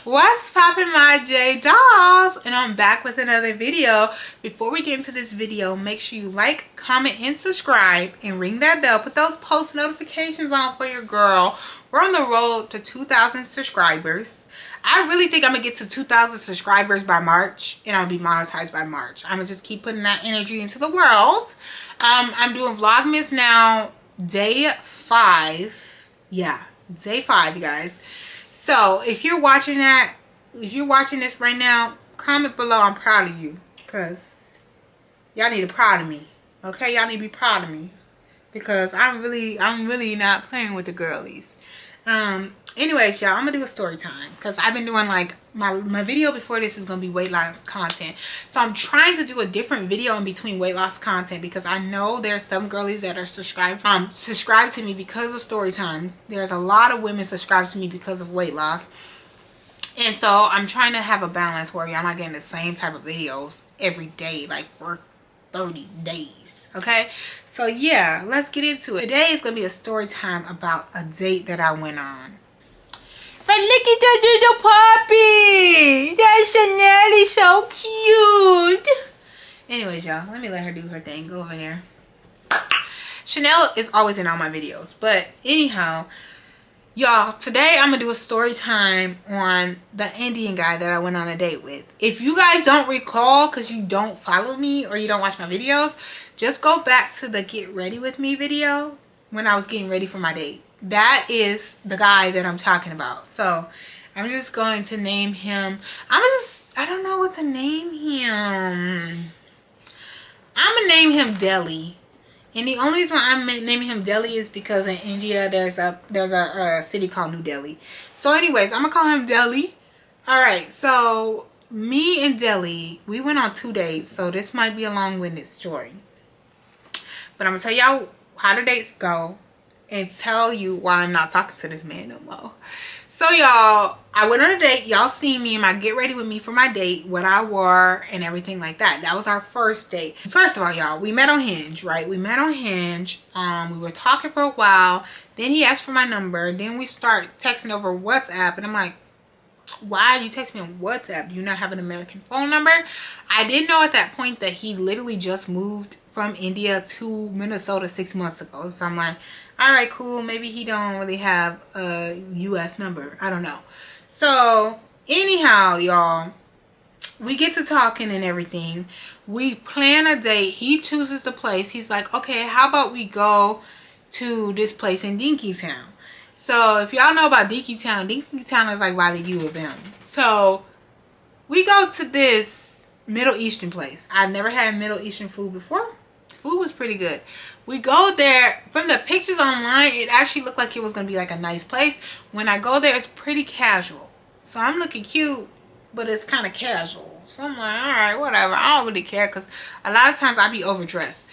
What's poppin', my J dolls? And I'm back with another video. Before we get into this video, make sure you like, comment, and subscribe, and ring that bell. Put those post notifications on for your girl. We're on the road to 2,000 subscribers. I really think I'm gonna get to 2,000 subscribers by March, and I'll be monetized by March. I'm gonna just keep putting that energy into the world. I'm doing Vlogmas now, day 5. Yeah, day 5, you guys. So if you're watching that, if you're watching this right now, comment below. I'm proud of you, because y'all need to be proud of me. Okay, y'all need to be proud of me, because I'm really not playing with the girlies. Anyways, y'all, I'm gonna do a story time, because I've been doing like my video before this is gonna be weight loss content. So I'm trying to do a different video in between weight loss content, because I know there's some girlies that are subscribed to me because of story times. There's a lot of women subscribed to me because of weight loss, and so I'm trying to have a balance where y'all not getting the same type of videos every day, like for 30 days. Okay, so yeah, let's get into it. Today is gonna be a story time about a date that I went on. But look at the little puppy! That Chanel is so cute! Anyways, y'all, let me let her do her thing. Go over there. Chanel is always in all my videos. But anyhow, y'all, today I'm going to do a story time on the Indian guy that I went on a date with. If you guys don't recall, because you don't follow me or you don't watch my videos, just go back to the Get Ready With Me video when I was getting ready for my date. That is the guy that I'm talking about. So I'm just going to name him. I don't know what to name him. I'm gonna name him Delhi. And the only reason why I'm naming him Delhi is because in India there's a city called New Delhi. So anyways, I'm gonna call him Delhi. Alright, so me and Delhi, we went on 2 dates, so this might be a long-winded story. But I'm gonna tell y'all how the dates go and tell you why I'm not talking to this man no more. So y'all, I went on a date. Y'all see me in my Get Ready With Me for my date, what I wore and everything like that. That was our first date. First of all, y'all, we met on Hinge, right? We met on Hinge. We were talking for a while. Then he asked for my number. Then we start texting over WhatsApp, and I'm like, why are you texting me on WhatsApp? Do you not have an American phone number? I didn't know at that point that he literally just moved from India to Minnesota 6 months ago. So I'm like, all right, cool. Maybe he don't really have a U.S. number. I don't know. So anyhow, y'all, we get to talking and everything. We plan a date. He chooses the place. He's like, okay, how about we go to this place in Dinkytown? So if y'all know about Dinkytown is like by the U of M. So we go to this Middle Eastern place. I've never had Middle Eastern food before. Food was pretty good. We go there. From the pictures online, it actually looked like it was going to be like a nice place. When I go there, it's pretty casual. So I'm looking cute, but it's kind of casual. So I'm like, all right, whatever. I don't really care, because a lot of times I be overdressed.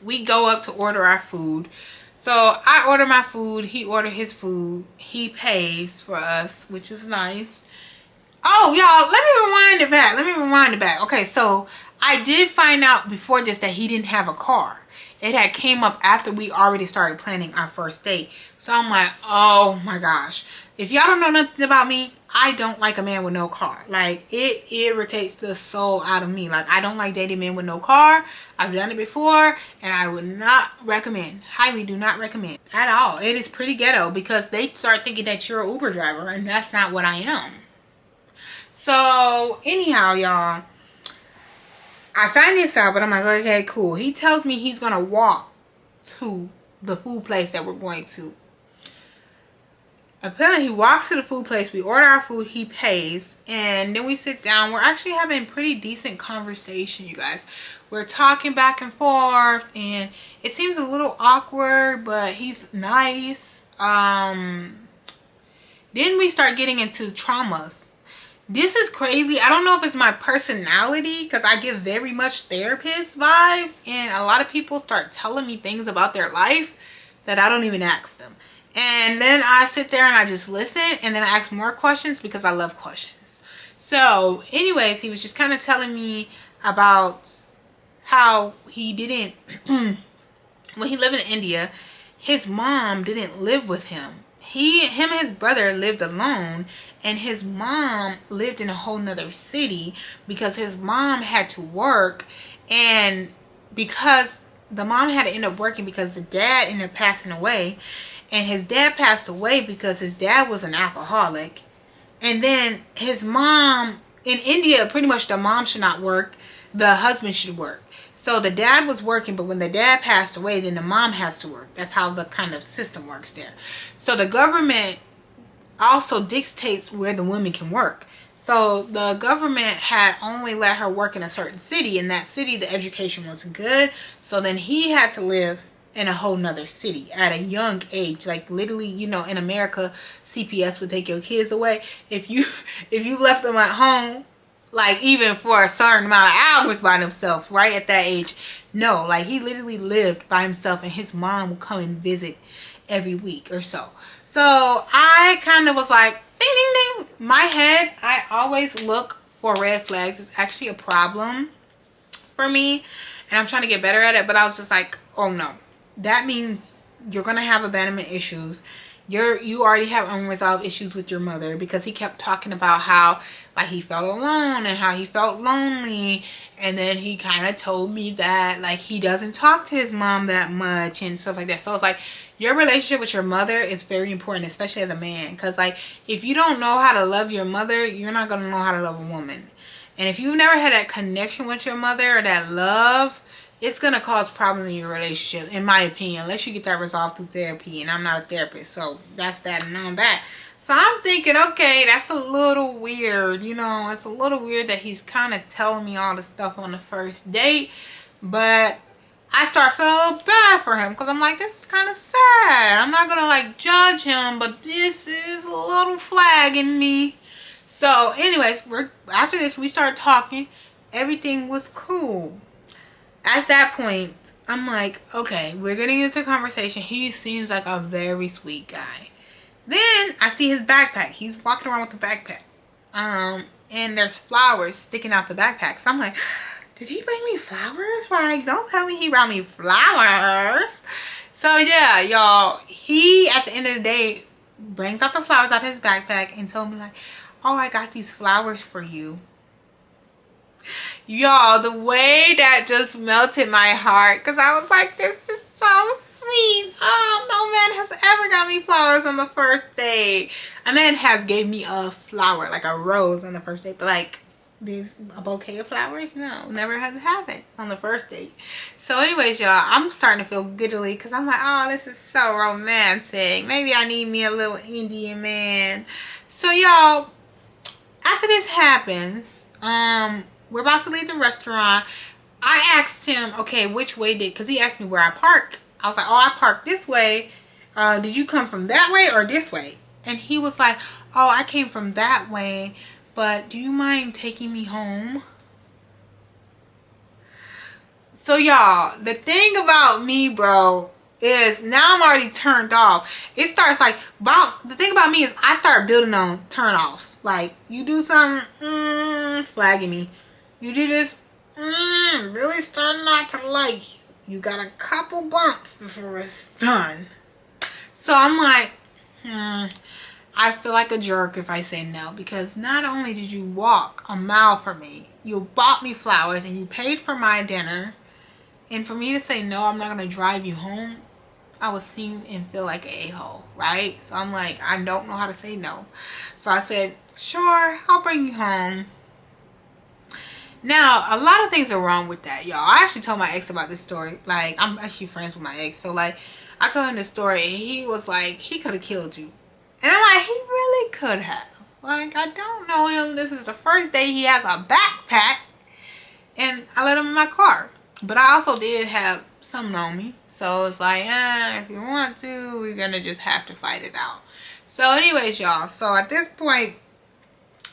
We go up to order our food. So I order my food. He ordered his food. He pays for us, which is nice. Oh, y'all, let me rewind it back. Okay, so I did find out before this that he didn't have a car. It had came up after we already started planning our first date. So I'm like, oh my gosh. If y'all don't know nothing about me, I don't like a man with no car. Like, it irritates the soul out of me. Like, I don't like dating men with no car. I've done it before, and I would not recommend, highly do not recommend at all. It is pretty ghetto, because they start thinking that you're an Uber driver, and that's not what I am. So anyhow, y'all, I find this out, but I'm like, okay, cool. He tells me he's gonna walk to the food place that we're going to. Apparently, he walks to the food place. We order our food. He pays, and then we sit down. We're actually having pretty decent conversation, you guys. We're talking back and forth, and it seems a little awkward, but he's nice. Then we start getting into traumas. This is crazy. I don't know if it's my personality, because I give very much therapist vibes, and a lot of people start telling me things about their life that I don't even ask them. And then I sit there and I just listen, and then I ask more questions because I love questions. So anyways, he was just kind of telling me about how he didn't, when he lived in India, his mom didn't live with him. Him and his brother lived alone, and his mom lived in a whole nother city because his mom had to work, and because the mom had to end up working because the dad ended up passing away, and his dad passed away because his dad was an alcoholic. And then his mom, in India, pretty much the mom should not work, the husband should work. So the dad was working, but when the dad passed away, then the mom has to work. That's how the kind of system works there. So the government also dictates where the women can work. So the government had only let her work in a certain city. In that city, the education wasn't good. So then he had to live in a whole nother city at a young age. Like literally, you know, in America, CPS would take your kids away if you left them at home, like even for a certain amount of hours by themselves, right at that age. No, like he literally lived by himself, and his mom would come and visit every week or so. So I kind of was like, ding ding ding. My head, I always look for red flags. It's actually a problem for me, and I'm trying to get better at it. But I was just like, oh no, that means you're gonna have abandonment issues. You already have unresolved issues with your mother, because he kept talking about how like he felt alone and how he felt lonely, and then he kind of told me that like he doesn't talk to his mom that much and stuff like that. So it's like, your relationship with your mother is very important, especially as a man, because like if you don't know how to love your mother, you're not gonna know how to love a woman. And if you've never had that connection with your mother or that love, it's going to cause problems in your relationship, in my opinion, unless you get that resolved through therapy. And I'm not a therapist, so that's that and on that. So I'm thinking, okay, that's a little weird. You know, it's a little weird that he's kind of telling me all this stuff on the first date. But I start feeling a little bad for him, because I'm like, this is kind of sad. I'm not going to like judge him, but this is a little flag in me. So anyways, after this, we started talking. Everything was cool. At that point, I'm like, okay, we're getting into a conversation. He seems like a very sweet guy. Then I see his backpack. He's walking around with a backpack. And there's flowers sticking out the backpack. So I'm like, did he bring me flowers? Like, don't tell me he brought me flowers. So yeah, y'all, he, at the end of the day, brings out the flowers out of his backpack and told me like, oh, I got these flowers for you. Y'all, the way that just melted my heart, because I was like, this is so sweet. Oh, no man has ever got me flowers on the first date. A man has gave me a flower, like a rose on the first date, but like a bouquet of flowers, no, never had happened on the first date. So anyways, y'all, I'm starting to feel giddily, because I'm like, oh, this is so romantic. Maybe I need me a little Indian man. So y'all, after this happens, we're about to leave the restaurant. I asked him, okay, which way because he asked me where I parked. I was like, oh, I parked this way. Did you come from that way or this way? And he was like, oh, I came from that way, but do you mind taking me home? So y'all, the thing about me, bro, is now I'm already turned off. It starts like, the thing about me is I start building on turn offs. Like, you do something, flagging me. You do this, really starting not to like you. You got a couple bumps before it's done. So I'm like, I feel like a jerk if I say no, because not only did you walk a mile for me, you bought me flowers and you paid for my dinner, and for me to say no, I'm not going to drive you home, I would seem and feel like an a-hole, right? So I'm like, I don't know how to say no. So I said, sure, I'll bring you home. Now, a lot of things are wrong with that, y'all. I actually told my ex about this story. Like, I'm actually friends with my ex. So, like, I told him this story, and he was like, he could have killed you. And I'm like, he really could have. Like, I don't know him. This is the first day he has a backpack. And I let him in my car. But I also did have some on me. So, it's like, if you want to, we're going to just have to fight it out. So, anyways, y'all. So, at this point,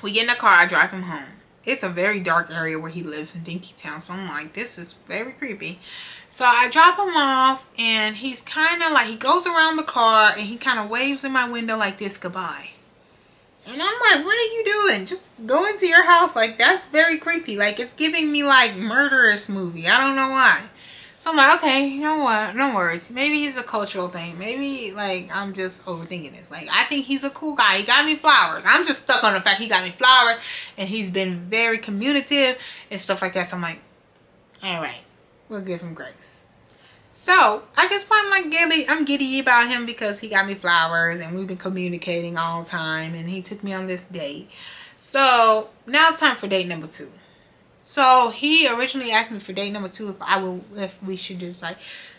we get in the car. I drive him home. It's a very dark area where he lives in Dinky Town. So I'm like, this is very creepy. So I drop him off, and he's kind of like, he goes around the car and he kind of waves in my window like this, goodbye. And I'm like, what are you doing? Just go into your house. Like, that's very creepy. Like, it's giving me like murderous movie. I don't know why. So So I'm like, okay, you know what? No worries. Maybe he's a cultural thing. Maybe, like, I'm just overthinking this. Like, I think he's a cool guy. He got me flowers. I'm just stuck on the fact he got me flowers. And he's been very communicative and stuff like that. So I'm like, all right, we'll give him grace. So I guess I'm giddy about him because he got me flowers and we've been communicating all the time. And he took me on this date. So now it's time for date number 2. So he originally asked me for date number 2 if we should just like,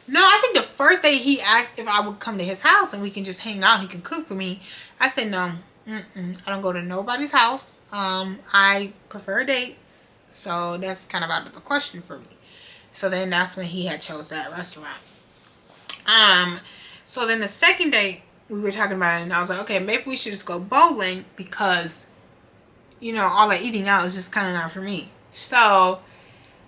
no, I think the first day he asked if I would come to his house and we can just hang out. He can cook for me. I said, no, I don't go to nobody's house. I prefer dates. So that's kind of out of the question for me. So then that's when he had chose that restaurant. So then the second date we were talking about it and I was like, okay, maybe we should just go bowling because, you know, all that eating out is just kind of not for me. So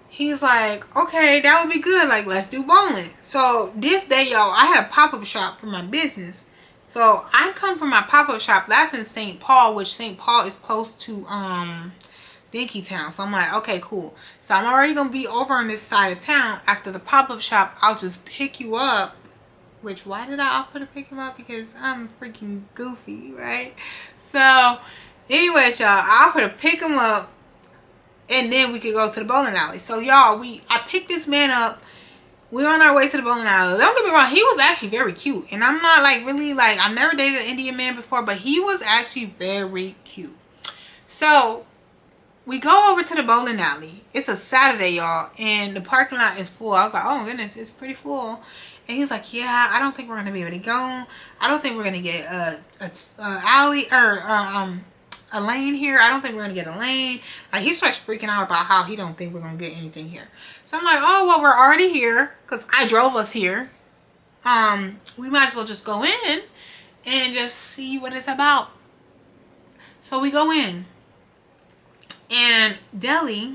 he's like, okay, that would be good. Like, let's do bowling. So this day, y'all, I have pop-up shop for my business. So I come from my pop-up shop. That's in St. Paul, which St. Paul is close to Dinky Town. So I'm like, okay, cool. So I'm already going to be over on this side of town. After the pop-up shop, I'll just pick you up. Which, why did I offer to pick him up? Because I'm freaking goofy, right? So anyways, y'all, I offer to pick him up. And then we could go to the bowling alley. So y'all, I picked this man up. We're on our way to the bowling alley. Don't get me wrong, he was actually very cute. And I'm not like really like, I've never dated an Indian man before, but he was actually very cute. So we go over to the bowling alley. It's a Saturday, y'all, and the parking lot is full. I was like, oh my goodness, it's pretty full. And he's like, yeah, I don't think we're gonna be able to go. I don't think we're gonna get a alley or a lane here. I don't think we're gonna get a lane. Like, he starts freaking out about how he don't think we're gonna get anything here. So I'm like, oh well, we're already here because I drove us here. We might as well just go in and just see what it's about. So we go in, and Deli,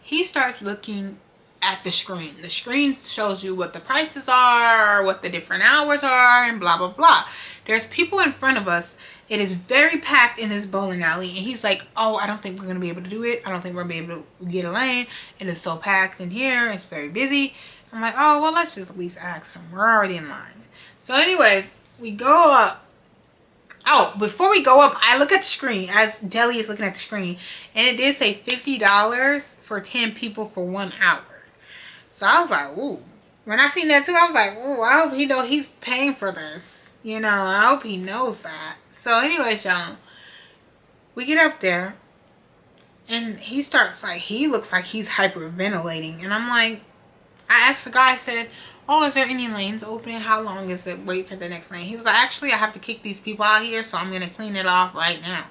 he starts looking at the screen. The screen shows you what the prices are, what the different hours are, and blah blah blah. There's people in front of us. It is very packed in this bowling alley. And he's like, oh, I don't think we're going to be able to do it. I don't think we're going to be able to get a lane. And it's so packed in here. It's very busy. I'm like, oh, well, let's just at least ask him. We're already in line. So anyways, we go up. Oh, before we go up, I look at the screen as Deli is looking at the screen. And it did say $50 for 10 people for 1 hour. So I was like, ooh. When I seen that too, I was like, ooh, I hope he knows he's paying for this. You know, I hope he knows that. So anyways, y'all, we get up there and he starts like, he looks like he's hyperventilating. And I'm like, I asked the guy, I said, oh, is there any lanes open? How long is it? Wait for the next lane. He was like, actually, I have to kick these people out here, so I'm going to clean it off right now.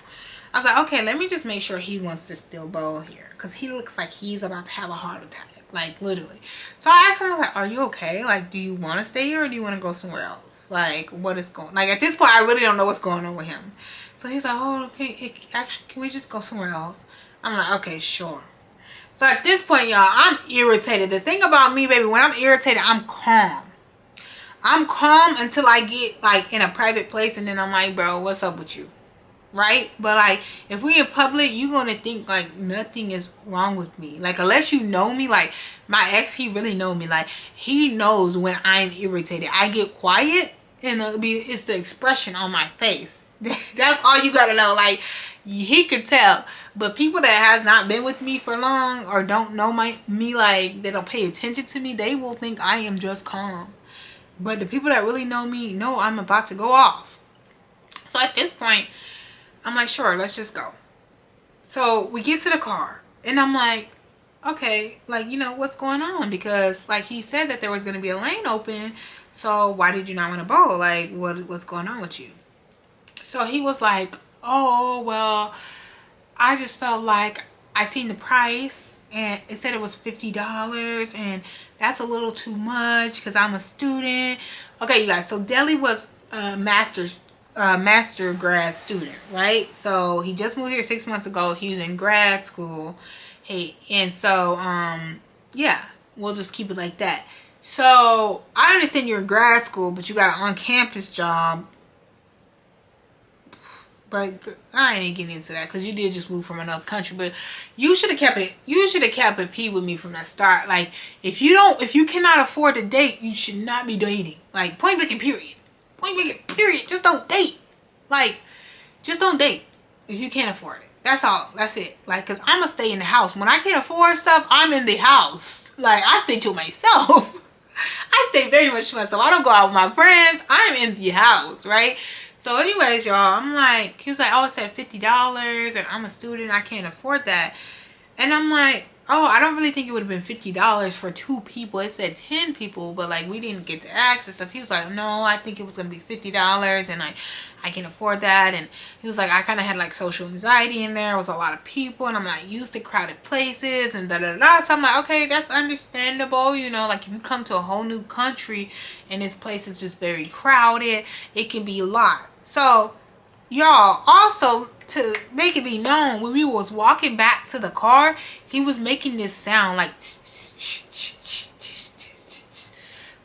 I was like, okay, let me just make sure he wants to still bowl here. Because he looks like he's about to have a heart attack. Like, literally. So I asked him, I was like, are you okay? Like, do you want to stay here or do you want to go somewhere else? Like, what is going on? Like, at this point, I really don't know what's going on with him. So he's like, oh, okay, actually, can we just go somewhere else? I'm like, okay, sure. So at this point, y'all, I'm irritated. The thing about me, baby, when I'm irritated, I'm calm. I'm calm until I get, like, in a private place and then I'm like, bro, what's up with you? Right? But like, if we in public, you gonna think like nothing is wrong with me. Like, unless you know me, like my ex, he really know me. Like, he knows when I'm irritated. I get quiet and it's the expression on my face. That's all you gotta know. Like, he could tell. But people that has not been with me for long or don't know me, like, they don't pay attention to me, they will think I am just calm. But the people that really know me know I'm about to go off. So at this point, I'm like, sure, let's just go. So we get to the car and I'm like, okay, like, you know, what's going on? Because like he said that there was going to be a lane open. So why did you not want to bowl? Like, what's going on with you? So he was like, oh, well, I just felt like I seen the price and it said it was $50 and that's a little too much because I'm a student. Okay, you guys, so Deli was a master grad student, right? So he just moved here 6 months ago. He was in grad school. And so yeah, we'll just keep it like that. So I understand you're in grad school, but you got an on-campus job. But I ain't getting into that because you did just move from another country. But you should have kept it. You should have kept it P with me from the start. Like if you cannot afford to date, you should not be dating. Like point blank and period. Point blank and period. Just don't date. Like just don't date if you can't afford it. That's all. That's it. Like cause I'ma stay in the house. When I can't afford stuff, I'm in the house. Like I stay to myself. I stay very much to myself. I don't go out with my friends. I'm in the house, right? So anyways, y'all, I'm like, he was like, oh, it said $50 and I'm a student. I can't afford that. And I'm like, oh, I don't really think it would have been $50 for 2 people. It said 10 people, but like we didn't get to ask and stuff. He was like, no, I think it was going to be $50 and like I can afford that. And he was like, I kind of had like social anxiety in there. It was a lot of people and I'm not used to crowded places and da-da-da. So I'm like, okay, that's understandable. You know, like if you come to a whole new country and this place is just very crowded, it can be a lot. So y'all, also to make it be known, when we was walking back to the car, he was making this sound like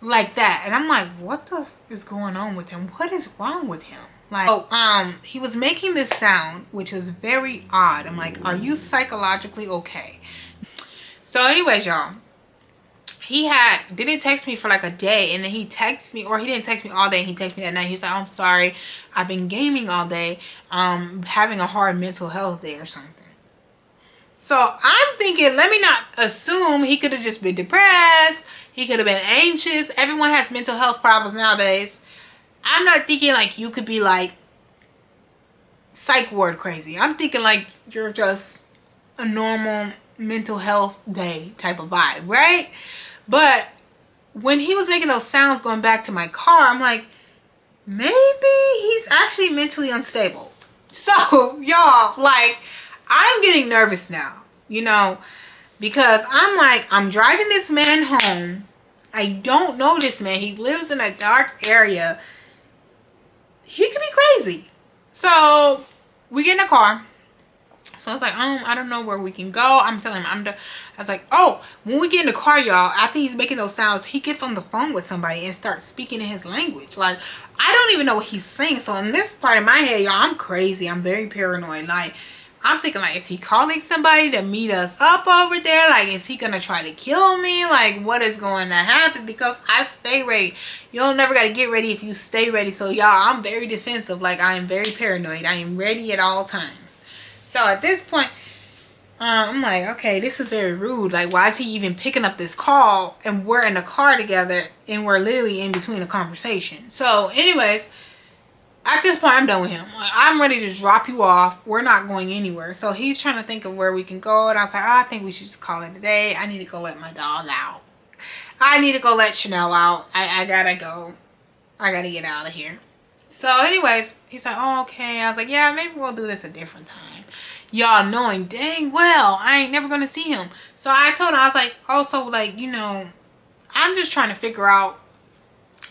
like that. And I'm like, what the is going on with him? What is wrong with him? Like, oh, he was making this sound, which was very odd. I'm like, are you psychologically okay? So anyways, y'all, he didn't text me for like a day, and then he texted me, or he didn't text me all day, he texted me that night. He's like, oh, I'm sorry, I've been gaming all day, having a hard mental health day or something. So I'm thinking, let me not assume he could have just been depressed, he could have been anxious. Everyone has mental health problems nowadays. I'm not thinking like you could be like psych ward crazy. I'm thinking like you're just a normal mental health day type of vibe, right? But when he was making those sounds going back to my car, I'm like, maybe he's actually mentally unstable. So y'all, like, I'm getting nervous now, you know, because I'm like, I'm driving this man home. I don't know this man. He lives in a dark area. He could be crazy. So we get in the car. So I was like, I don't know where we can go. I'm telling him, I was like, oh, when we get in the car, y'all, after he's making those sounds, he gets on the phone with somebody and starts speaking in his language. Like, I don't even know what he's saying. So in this part of my head, y'all, I'm crazy. I'm very paranoid. Like, I'm thinking, like, is he calling somebody to meet us up over there? Like, is he going to try to kill me? Like, what is going to happen? Because I stay ready. You don't never got to get ready if you stay ready. So, y'all, I'm very defensive. Like, I am very paranoid. I am ready at all times. So, at this point, I'm like, okay, this is very rude. Like, why is he even picking up this call? And we're in the car together, and we're literally in between a conversation. So, anyways, at this point, I'm done with him. I'm ready to drop you off. We're not going anywhere. So he's trying to think of where we can go. And I was like, oh, I think we should just call it a day. I need to go let my dog out. I need to go let Chanel out. I gotta go. I gotta get out of here. So anyways, he's like, oh, okay. I was like, yeah, maybe we'll do this a different time. Y'all knowing dang well I ain't never gonna see him. So I told him, I was like, also, like, you know, I'm just trying to figure out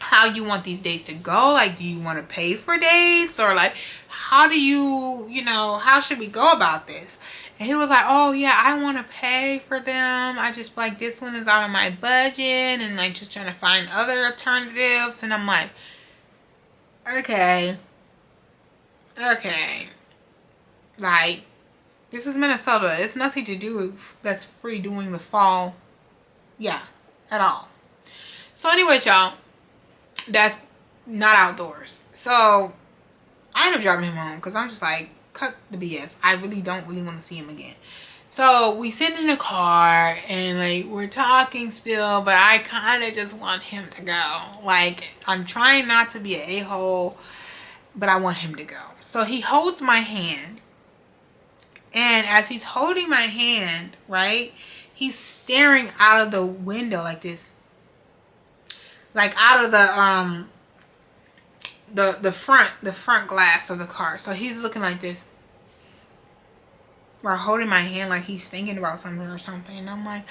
how you want these dates to go. Like, do you want to pay for dates, or like, how do you know, how should we go about this? And he was like, oh yeah, I want to pay for them. I just feel like this one is out of my budget, and like just trying to find other alternatives. And I'm like, okay, like, this is Minnesota. It's nothing to do with that's free during the fall, yeah, at all. So anyways, y'all, that's not outdoors. So I end up driving him home because I'm just like, cut the BS. I really don't want to see him again. So we sit in the car and like we're talking still, but I kind of just want him to go. Like, I'm trying not to be an a-hole, but I want him to go. So he holds my hand, and as he's holding my hand, right, he's staring out of the window like this. Like out of the front glass of the car. So he's looking like this, while holding my hand, like he's thinking about something or something. And I'm like,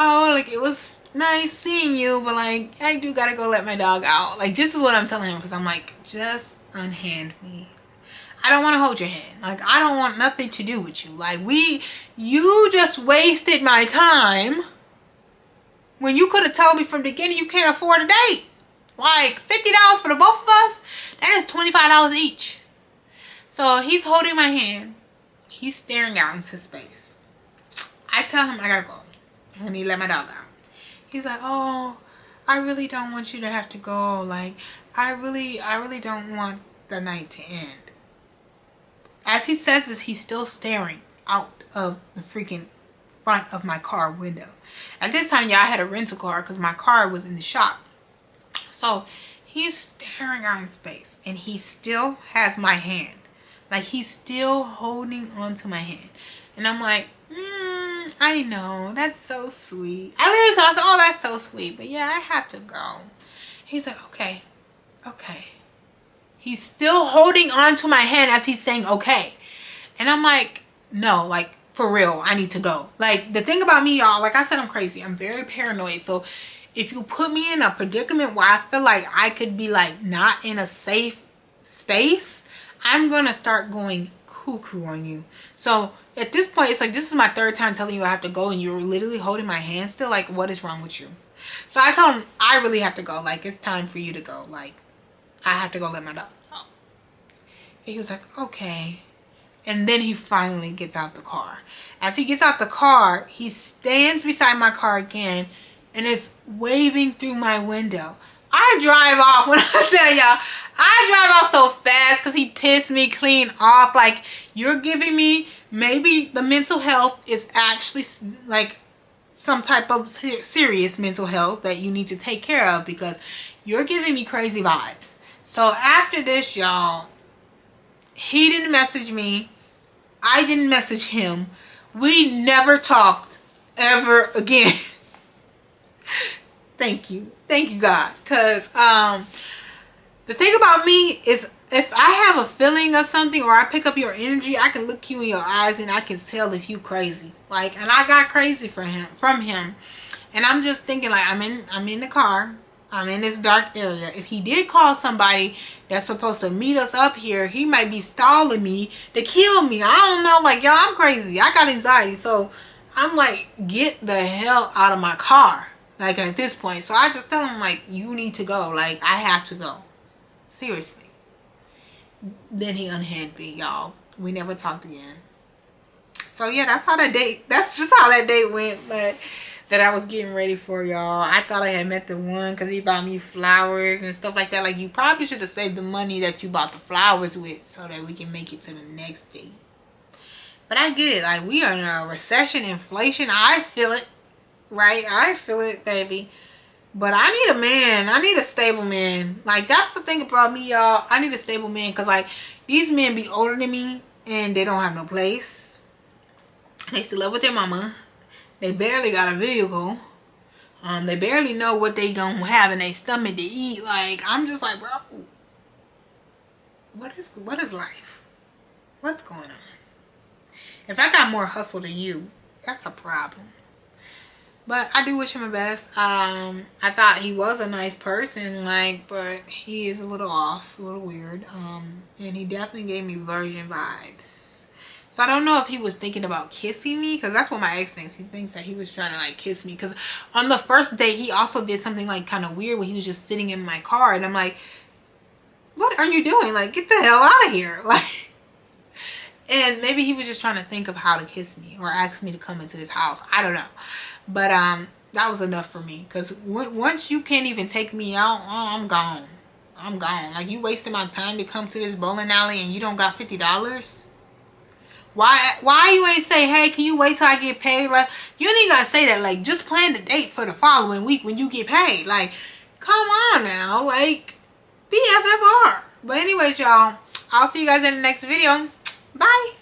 oh, like, it was nice seeing you, but like, I do gotta go let my dog out. Like, this is what I'm telling him, because I'm like, just unhand me. I don't want to hold your hand. Like, I don't want nothing to do with you. Like, you just wasted my time when you could have told me from the beginning you can't afford a date. Like, $50 for the both of us, that is $25 each. So he's holding my hand. He's staring out into space. I tell him I gotta go. I need to let my dog out. He's like, oh, I really don't want you to have to go. Like, I really don't want the night to end. As he says this, he's still staring out of the freaking front of my car window. At this time, y'all, I had a rental car because my car was in the shop. So he's staring out in space and he still has my hand. Like, he's still holding onto my hand. And I'm like, I know, that's so sweet. I literally thought, oh, that's so sweet, but yeah, I have to go. He's like, okay. He's still holding on to my hand as he's saying, okay. And I'm like, no, like, for real, I need to go. Like, the thing about me, y'all, like I said, I'm crazy. I'm very paranoid. So if you put me in a predicament where I feel like I could be, like, not in a safe space, I'm going to start going cuckoo on you. So at this point, it's like, this is my third time telling you I have to go and you're literally holding my hand still. Like, what is wrong with you? So I told him, I really have to go. Like, it's time for you to go. Like, I have to go let my dog out. And he was like, okay. And then he finally gets out the car. As he gets out the car, he stands beside my car again and is waving through my window. I drive off. When I tell y'all, I drive off so fast because he pissed me clean off. Like, you're giving me, maybe the mental health is actually like some type of serious mental health that you need to take care of, because you're giving me crazy vibes. So after this, y'all, he didn't message me. I didn't message him. We never talked ever again. Thank you, God. Because the thing about me is, if I have a feeling of something or I pick up your energy, I can look you in your eyes and I can tell if you crazy. Like, and I got crazy from him. And I'm just thinking, like, I'm in the car. I'm in this dark area. If he did call somebody that's supposed to meet us up here, he might be stalling me to kill me. I don't know. Like, y'all, I'm crazy. I got anxiety. So I'm like, get the hell out of my car. Like, at this point. So I just tell him, like, you need to go. Like, I have to go. Seriously. Then he unhand me, y'all. We never talked again. So yeah, that's just how that date went. But that I was getting ready for, y'all. I thought I had met the one because he bought me flowers and stuff like that. Like, you probably should have saved the money that you bought the flowers with so that we can make it to the next date. But I get it. Like, we are in a recession, inflation. I feel it. Right? I feel it, baby. But I need a man. I need a stable man. Like, that's the thing about me, y'all. I need a stable man because, like, these men be older than me and they don't have no place. They still live with their mama. They barely got a vehicle. They barely know what they gonna have in their stomach to eat. Like, I'm just like, bro, what is life? What's going on? If I got more hustle than you, that's a problem. But I do wish him the best. I thought he was a nice person, like, but he is a little off, a little weird. And he definitely gave me virgin vibes. So I don't know if he was thinking about kissing me, because that's what my ex thinks. He thinks that he was trying to, like, kiss me. Because on the first date, he also did something, like, kind of weird when he was just sitting in my car. And I'm like, what are you doing? Like, get the hell out of here. Like, and maybe he was just trying to think of how to kiss me or ask me to come into his house. I don't know. But that was enough for me. Because once you can't even take me out, I'm gone. I'm gone. Like, you wasted my time to come to this bowling alley and you don't got $50? Why you ain't say, hey, can you wait till I get paid? Like, you ain't gotta say that. Like, just plan the date for the following week when you get paid. Like, come on now. Like, BFFR. But anyways, y'all, I'll see you guys in the next video. Bye.